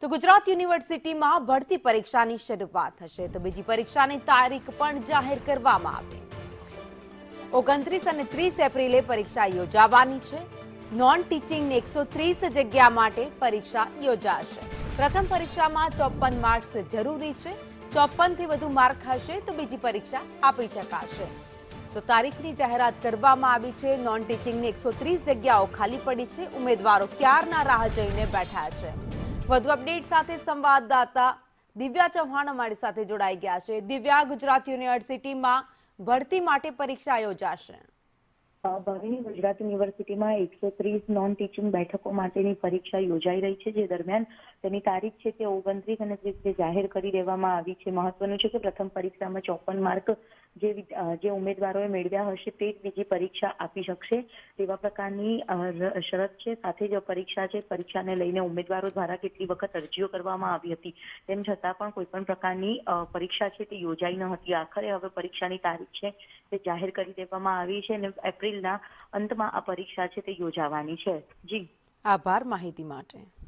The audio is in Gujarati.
તો ગુજરાત યુનિવર્સિટીમાં ભરતી પરીક્ષાની શરૂઆત થશે તો બીજી પરીક્ષાની તારીખ પણ જાહેર કરવામાં આવી 29 અને 30 એપ્રિલે પરીક્ષા યોજાવાની છે નોન ટીચિંગ 130 જગ્યા માટે પરીક્ષા યોજાશે પ્રથમ પરીક્ષામાં 54 માર્ક્સ જરૂરી છે 54 થી વધુ માર્ક હશે તો બીજી પરીક્ષા આપી શકાશે તો તારીખની જાહેરાત કરવામાં આવી છે નોન ટીચિંગની 130 જગ્યાઓ ખાલી પડી છે ઉમેદવારો ક્યારના રાહ જોઈને બેઠા છે વધુ અપડેટ સાથે સંવાદદાતા દિવ્યા ચૌહાણ અમારી સાથે જોડાઈ ગયા છે દિવ્યા ગુજરાત યુનિવર્સિટીમાં ભરતી માટે પરીક્ષા યોજાશે ભાવિની ગુજરાત યુનિવર્સિટીમાં 130 નોન ટીચિંગ બેઠકો માટેની પરીક્ષા યોજાઈ રહી છે જે દરમિયાન તેની તારીખ છે તે 29 અને 30 જાહેર કરી દેવામાં આવી છે મહત્વનું છે કે પ્રથમ પરીક્ષામાં 54 માર્ક જે ઉમેદવારોએ મેળવ્યા હશે તે જ બીજી પરીક્ષા આપી શકશે તેવા પ્રકારની શરત છે સાથે જ પરીક્ષા છે પરીક્ષાને લઈને ઉમેદવારો દ્વારા કેટલી વખત અરજીઓ કરવામાં આવી હતી તેમ છતાં પણ કોઈ પણ પ્રકારની પરીક્ષા છે તે યોજાઈ ન હતી આખરે હવે પરીક્ષાની તારીખ છે તે જાહેર કરી દેવામાં આવી છે અને એપ્રિલના અંતમાં આ પરીક્ષા છે તે યોજાવાની છે જી આભાર માહિતી માટે